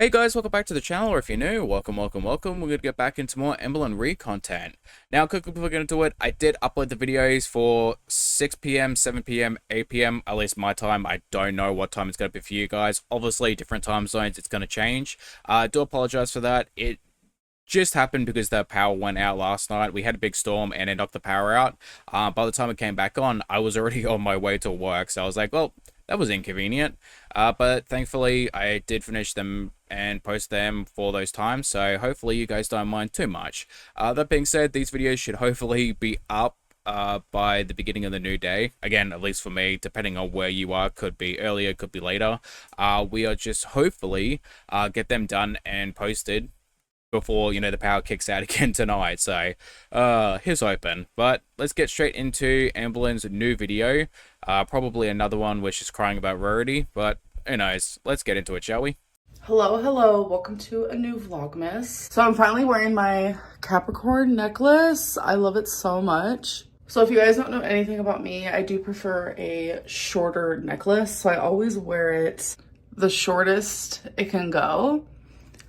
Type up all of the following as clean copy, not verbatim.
Hey guys, welcome back to the channel, or if you're new, welcome. We're going to get back into more Amberlynn Reid content. Now, quickly before we get into it, I did upload the videos for 6 p.m., 7 p.m., 8 p.m., at least my time. I don't know what time it's going to be for you guys. Obviously, different time zones, it's going to change. I do apologize for that. It just happened because the power went out last night. We had a big storm and it knocked the power out. By the time it came back on, I was already on my way to work, so I was like, well, that was inconvenient. But thankfully, I did finish them and post them for those times, so hopefully you guys don't mind too much. That being said, these videos should hopefully be up by the beginning of the new day. Again, at least for me, depending on where you are, could be earlier, could be later. We are just hopefully get them done and posted before, the power kicks out again tonight. So, here's hoping. But let's get straight into Amberlynn's new video. Probably another one where she's crying about rarity, but who knows? Let's get into it, shall we? Hello, welcome to a new Vlogmas. So I'm finally wearing my Capricorn necklace. I love it so much. So if you guys don't know anything about me, I do prefer a shorter necklace. So I always wear it the shortest it can go.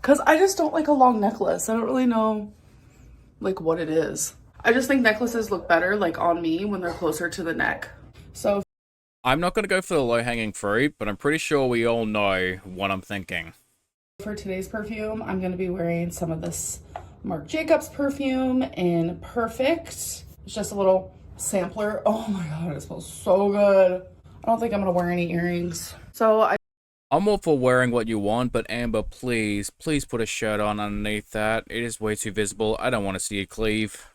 Cause I just don't like a long necklace. I don't really know like what it is. I just think necklaces look better like on me when they're closer to the neck. So I'm not going to go for the low-hanging fruit, but I'm pretty sure we all know what I'm thinking. for today's perfume, I'm going to be wearing some of this Marc Jacobs perfume in Perfect. It's just a little sampler. Oh my god, it smells so good. I don't think I'm going to wear any earrings. I'm all for wearing what you want, but Amber, please put a shirt on underneath that. It is way too visible. I don't want to see you cleave.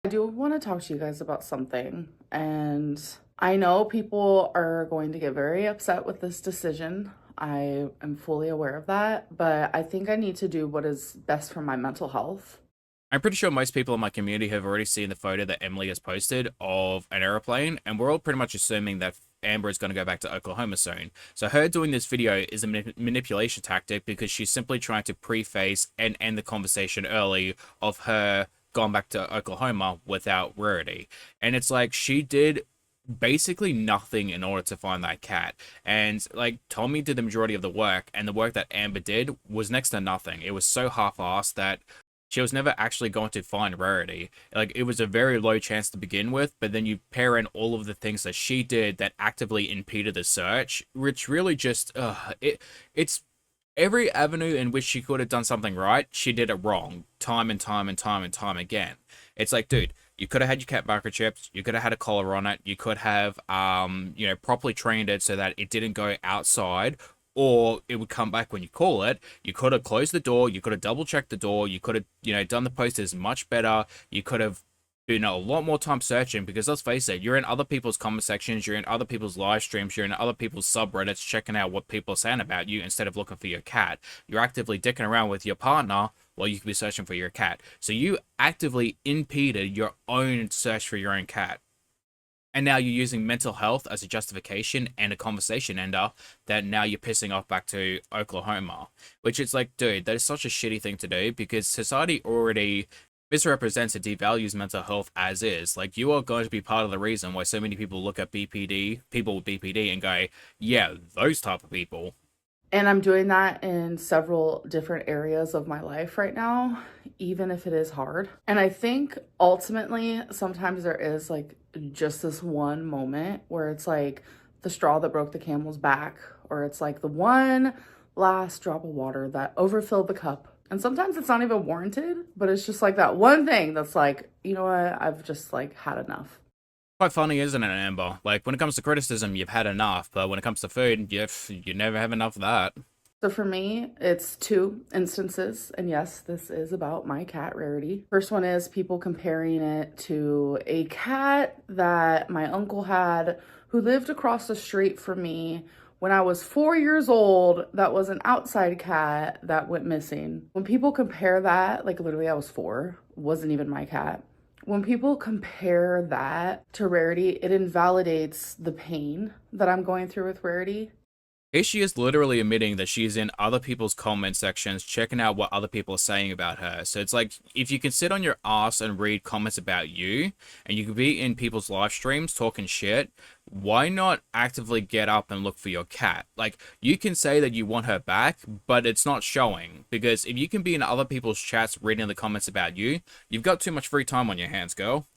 I do want to talk to you guys about something, and I know people are going to get very upset with this decision. I am fully aware of that, but I think I need to do what is best for my mental health. I'm pretty sure most people in my community have already seen the photo that Emily has posted of an aeroplane, and we're all pretty much assuming that Amber is going to go back to Oklahoma soon. So her doing this video is a manipulation tactic because she's simply trying to preface and end the conversation early of her going back to Oklahoma without Rarity. And it's like she did basically nothing in order to find that cat, and like Tommy did the majority of the work, and the work that Amber did was next to nothing. It was so half-assed that she was never actually going to find Rarity. Like, it was a very low chance to begin with, but then you pair in all of the things that she did that actively impeded the search, which really just it's every avenue in which she could have done something right, she did it wrong time and time and time and time again. It's like, dude, you could have had your cat microchips, you could have had a collar on it, you could have properly trained it so that it didn't go outside or it would come back when you call it. You could have closed the door, you could have double checked the door, you could have done the posters much better, you could have a lot more time searching, because let's face it, you're in other people's comment sections, you're in other people's live streams, you're in other people's subreddits checking out what people are saying about you instead of looking for your cat. You're actively dicking around with your partner while you could be searching for your cat. So you actively impeded your own search for your own cat. And now you're using mental health as a justification and a conversation ender that now you're pissing off back to Oklahoma. Which is like, dude, that is such a shitty thing to do, because society already misrepresents and devalues mental health as is. Like, you are going to be part of the reason why so many people look at BPD, people with BPD, and go, yeah, those type of people. And I'm doing that in several different areas of my life right now, even if it is hard. And I think ultimately, sometimes there is like just this one moment where it's like the straw that broke the camel's back, or it's like the one last drop of water that overfilled the cup. And sometimes it's not even warranted, but it's just like that one thing that's like, you know what, I've just like had enough. Quite funny, isn't it, Amber? Like, when it comes to criticism, you've had enough, but when it comes to food, you never have enough of that. So for me, it's two instances, and yes, this is about my cat Rarity. First one is people comparing it to a cat that my uncle had who lived across the street from me when I was 4 years old. That was an outside cat that went missing. When people compare that, like literally I was 4, wasn't even my cat. When people compare that to Rarity, it invalidates the pain that I'm going through with Rarity. Here she is literally admitting that she's in other people's comment sections, checking out what other people are saying about her. So it's like, if you can sit on your ass and read comments about you, and you can be in people's live streams talking shit, why not actively get up and look for your cat? Like, you can say that you want her back, but it's not showing. Because if you can be in other people's chats reading the comments about you, you've got too much free time on your hands, girl.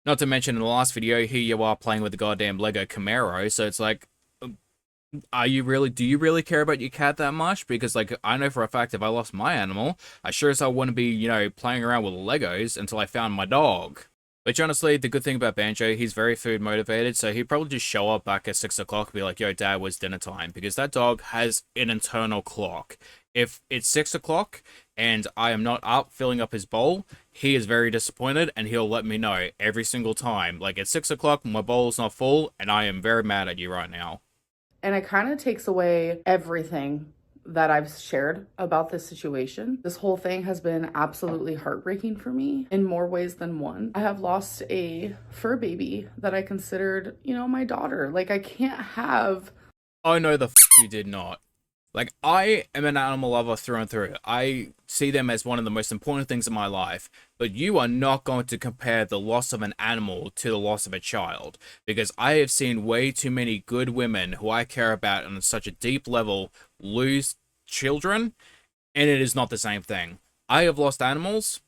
Not to mention in the last video, here you are playing with the goddamn Lego Camaro, so it's like, do you really care about your cat that much? Because, like, I know for a fact if I lost my animal, I sure as hell wouldn't be, playing around with Legos until I found my dog. Which, honestly, the good thing about Banjo, he's very food motivated, so he'd probably just show up back at 6 o'clock and be like, yo, Dad, where's dinner time? Because that dog has an internal clock. If it's 6 o'clock and I am not up filling up his bowl, he is very disappointed and he'll let me know every single time. Like, at 6 o'clock, my bowl's not full and I am very mad at you right now. And it kind of takes away everything that I've shared about this situation. This whole thing has been absolutely heartbreaking for me in more ways than one. I have lost a fur baby that I considered, my daughter. Like, I can't have... Oh, no, you did not. Like, I am an animal lover through and through. I see them as one of the most important things in my life. But you are not going to compare the loss of an animal to the loss of a child. Because I have seen way too many good women who I care about on such a deep level lose children. And it is not the same thing. I have lost animals,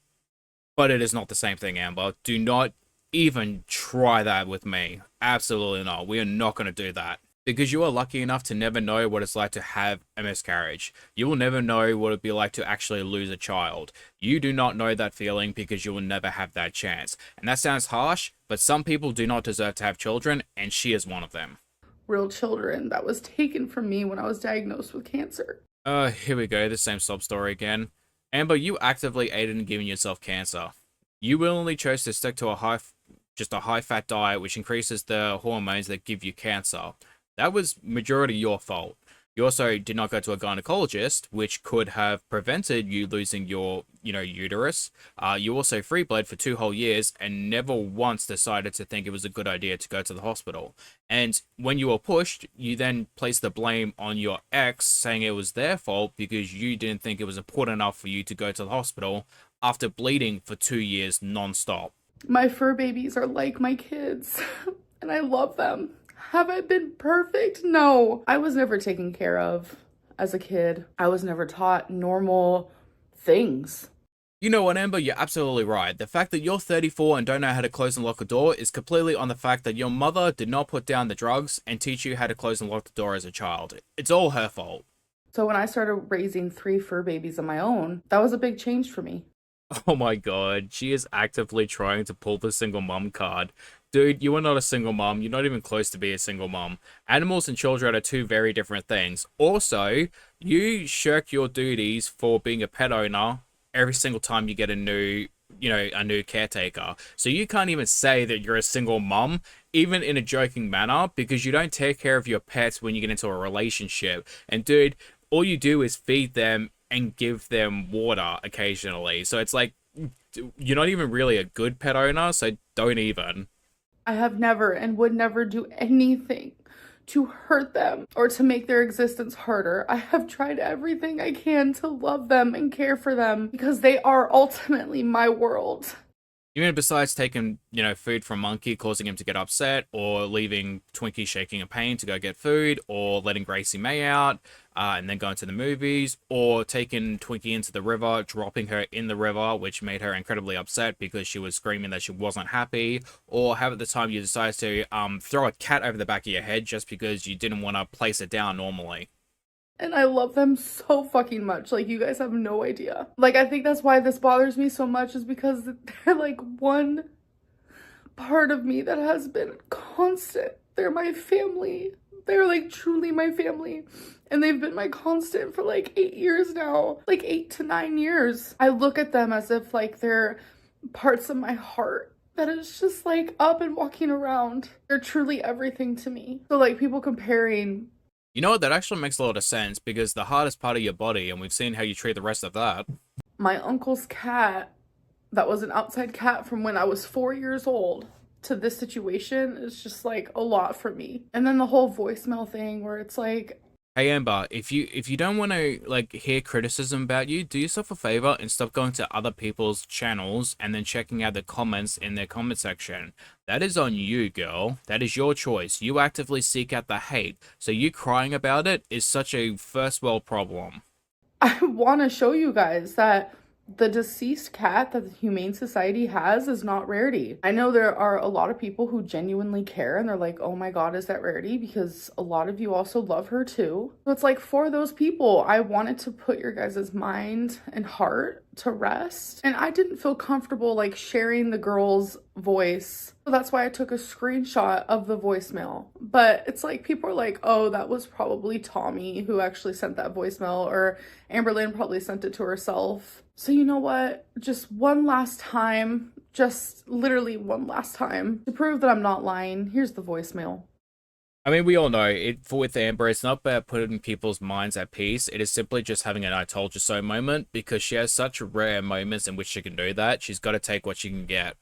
but it is not the same thing, Amber. Do not even try that with me. Absolutely not. We are not going to do that. Because you are lucky enough to never know what it's like to have a miscarriage. You will never know what it'd be like to actually lose a child. You do not know that feeling because you will never have that chance. And that sounds harsh, but some people do not deserve to have children, and she is one of them. Real children that was taken from me when I was diagnosed with cancer. Here we go, the same sob story again. Amber, you actively aided in giving yourself cancer. You willingly chose to stick to a high-fat diet which increases the hormones that give you cancer. That was majority your fault. You also did not go to a gynecologist, which could have prevented you losing your, uterus. You also free bled for 2 whole years and never once decided to think it was a good idea to go to the hospital. And when you were pushed, you then placed the blame on your ex, saying it was their fault because you didn't think it was important enough for you to go to the hospital after bleeding for 2 years non-stop. My fur babies are like my kids, and I love them. Have I been perfect? No. I was never taken care of as a kid. I was never taught normal things. You know what, Amber? You're absolutely right. The fact that you're 34 and don't know how to close and lock a door is completely on the fact that your mother did not put down the drugs and teach you how to close and lock the door as a child. It's all her fault. So when I started raising 3 fur babies of my own, that was a big change for me. Oh my god, she is actively trying to pull the single mom card. Dude, you are not a single mom. You're not even close to be a single mom. Animals and children are 2 very different things. Also, you shirk your duties for being a pet owner every single time you get a new caretaker. So you can't even say that you're a single mom, even in a joking manner, because you don't take care of your pets when you get into a relationship. And dude, all you do is feed them and give them water occasionally. So it's like, you're not even really a good pet owner, so don't even. I have never and would never do anything to hurt them or to make their existence harder. I have tried everything I can to love them and care for them because they are ultimately my world. Even besides taking, food from Monkey, causing him to get upset, or leaving Twinkie shaking in pain to go get food, or letting Gracie May out, and then going to the movies, or taking Twinkie into the river, dropping her in the river, which made her incredibly upset because she was screaming that she wasn't happy, or have at the time you decided to throw a cat over the back of your head just because you didn't want to place it down normally. And I love them so fucking much. Like, you guys have no idea. Like, I think that's why this bothers me so much, is because they're like one part of me that has been constant. They're my family. They're like truly my family. And they've been my constant for like 8 years now. Like 8 to 9 years. I look at them as if like they're parts of my heart that is just like up and walking around. They're truly everything to me. So like people comparing... You know what, that actually makes a lot of sense, because the heart is part of your body, and we've seen how you treat the rest of that. My uncle's cat, that was an outside cat from when I was 4 years old, to this situation is just like a lot for me. And then the whole voicemail thing where it's like, Hey Amber, if you don't want to like hear criticism about you, do yourself a favor and stop going to other people's channels and then checking out the comments in their comment section. That is on you, girl. That is your choice. You actively seek out the hate, so you crying about it is such a first world problem. I want to show you guys that the deceased cat that the Humane Society has is not Rarity. I know there are a lot of people who genuinely care and they're like, oh my god, is that Rarity? Because a lot of you also love her too. So it's like, for those people, I wanted to put your guys' mind and heart to rest. And I didn't feel comfortable like sharing the girl's voice. So that's why I took a screenshot of the voicemail. But it's like, people are like, oh, that was probably Tommy who actually sent that voicemail, or Amberlynn probably sent it to herself. So you know what? Just one last time, just literally one last time, to prove that I'm not lying, here's the voicemail. I mean, we all know it for with Amber, it's not about putting people's minds at peace. It is simply just having an I told you so moment because she has such rare moments in which she can do that. She's got to take what she can get.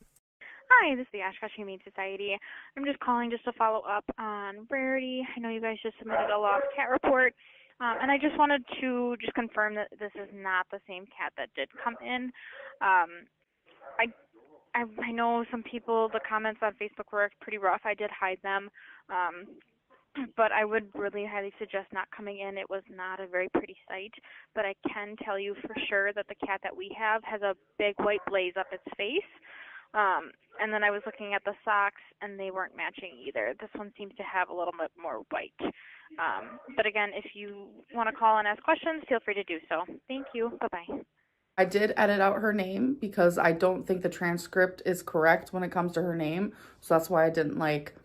Hi, this is the Oshkosh Humane Society. I'm just calling just to follow up on Rarity. I know you guys just submitted a lost cat report, and I just wanted to just confirm that this is not the same cat that did come in. I I know some people, the comments on Facebook were pretty rough. I did hide them, but I would really highly suggest not coming in. It was not a very pretty sight, but I can tell you for sure that the cat that we have has a big white blaze up its face. And then I was looking at the socks, and they weren't matching either. This one seems to have a little bit more white. But again, if you want to call and ask questions, feel free to do so. Thank you. Bye-bye. I did edit out her name because I don't think the transcript is correct when it comes to her name. So that's why I didn't like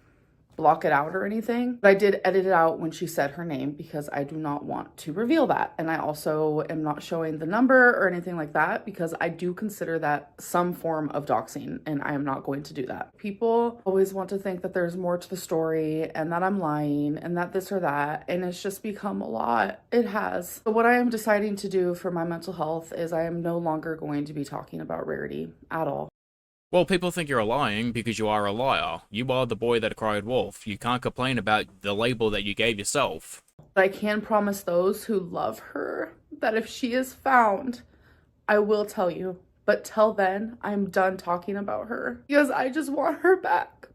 block it out or anything. But I did edit it out when she said her name because I do not want to reveal that. And I also am not showing the number or anything like that because I do consider that some form of doxing, and I am not going to do that. People always want to think that there's more to the story and that I'm lying and that this or that, and it's just become a lot. It has. So what I am deciding to do for my mental health is I am no longer going to be talking about Rarity at all. Well, people think you're lying because you are a liar. You are the boy that cried wolf. You can't complain about the label that you gave yourself. But I can promise those who love her that if she is found, I will tell you. But till then, I'm done talking about her because I just want her back.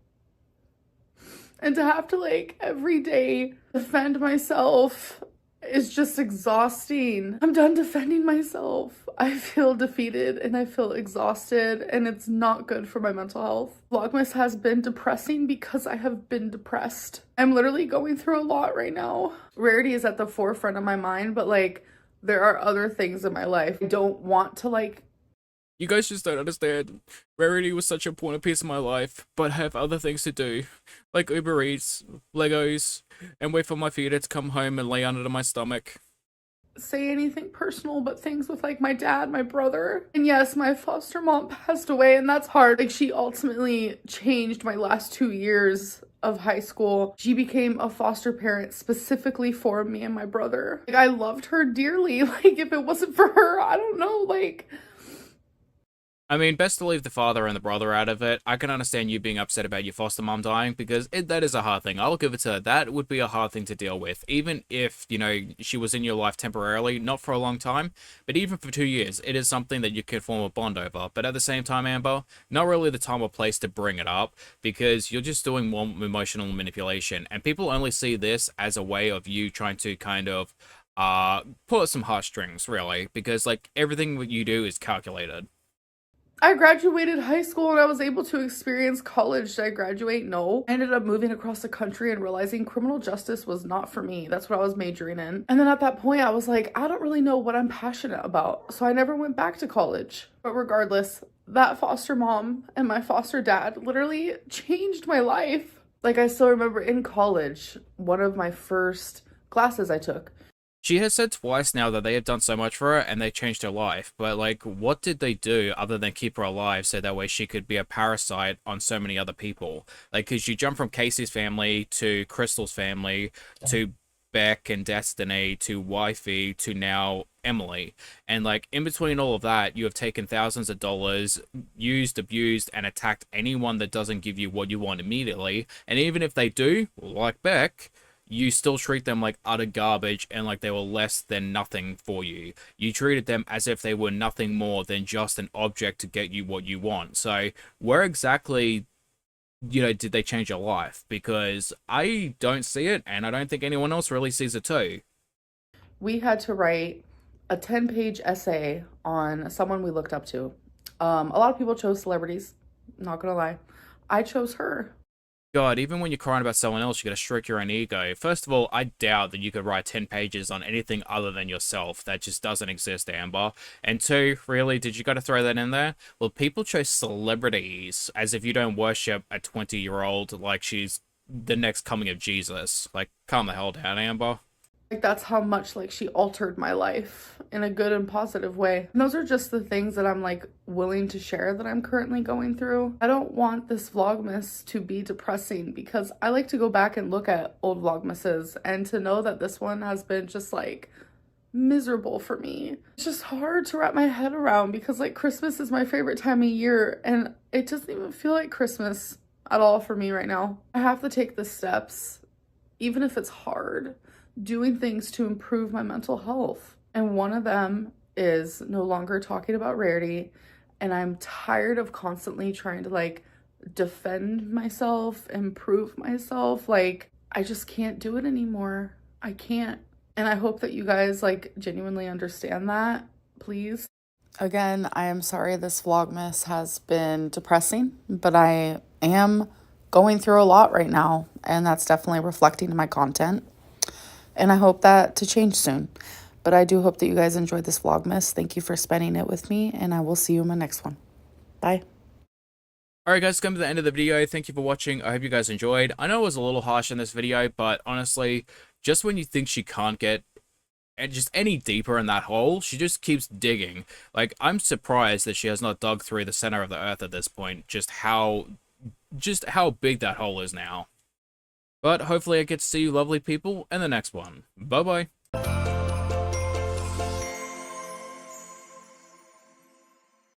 And to have to like every day defend myself is just exhausting. I'm done defending myself. I feel defeated and I feel exhausted, and it's not good for my mental health. Vlogmas has been depressing because I have been depressed. I'm literally going through a lot right now. Rarity is at the forefront of my mind, but like there are other things in my life. I don't want to like. You guys just don't understand. Rarity was such an important piece of my life, but I have other things to do, like Uber Eats, Legos, and wait for my feeder to come home and lay under my stomach. Say anything personal, but things with like my dad, my brother. And yes, my foster mom passed away, and that's hard. Like, she ultimately changed my last 2 years of high school. She became a foster parent specifically for me and my brother. Like, I loved her dearly. Like, if it wasn't for her, I don't know, like. I mean, best to leave the father and the brother out of it. I can understand you being upset about your foster mom dying because that is a hard thing. I'll give it to her. That would be a hard thing to deal with. Even if, you know, she was in your life temporarily, not for a long time, but even for 2 years, it is something that you can form a bond over. But at the same time, Amber, not really the time or place to bring it up because you're just doing more emotional manipulation. And people only see this as a way of you trying to kind of pull at some heartstrings, really, because, like, everything that you do is calculated. I graduated high school and I was able to experience college. Did I graduate? No. I ended up moving across the country and realizing criminal justice was not for me. That's what I was majoring in. And then at that point, I was like, I don't really know what I'm passionate about. So I never went back to college. But regardless, that foster mom and my foster dad literally changed my life. Like, I still remember in college, one of my first classes I took. She has said twice now that they have done so much for her and they changed her life. But, like, what did they do other than keep her alive so that way she could be a parasite on so many other people? Like, because you jump from Casey's family to Crystal's family to Beck and Destiny to Wifey to now Emily. And, like, in between all of that, you have taken thousands of dollars, used, abused, and attacked anyone that doesn't give you what you want immediately. And even if they do, like Beck, you still treat them like utter garbage and like they were less than nothing for you. You treated them as if they were nothing more than just an object to get you what you want. So where exactly, did they change your life? Because I don't see it, and I don't think anyone else really sees it too. We had to write a 10-page essay on someone we looked up to. A lot of people chose celebrities, not gonna lie. I chose her. God, even when you're crying about someone else, you gotta stroke your own ego. First of all, I doubt that you could write 10 pages on anything other than yourself. That just doesn't exist, Amber. And two, really, did you gotta throw that in there? Well, people chose celebrities as if you don't worship a 20-year-old like she's the next coming of Jesus. Like, calm the hell down, Amber. Like, that's how much, like, she altered my life in a good and positive way. And those are just the things that I'm, like, willing to share that I'm currently going through. I don't want this Vlogmas to be depressing because I like to go back and look at old Vlogmases, and to know that this one has been just, like, miserable for me. It's just hard to wrap my head around because, like, Christmas is my favorite time of year, and it doesn't even feel like Christmas at all for me right now. I have to take the steps, even if it's hard, doing things to improve my mental health. And one of them is no longer talking about Rarity. And I'm tired of constantly trying to like defend myself, improve myself. Like, I just can't do it anymore. I can't. And I hope that you guys like genuinely understand that, please. Again, I am sorry this Vlogmas has been depressing, but I am going through a lot right now, and that's definitely reflecting in my content. And I hope that to change soon. But I do hope that you guys enjoyed this Vlogmas. Thank you for spending it with me, and I will see you in my next one. Bye. Alright guys, come to the end of the video. Thank you for watching. I hope you guys enjoyed. I know it was a little harsh in this video, but honestly, just when you think she can't get just any deeper in that hole, she just keeps digging. Like, I'm surprised that she has not dug through the center of the earth at this point, just how big that hole is now. But hopefully I get to see you lovely people in the next one. Bye-bye.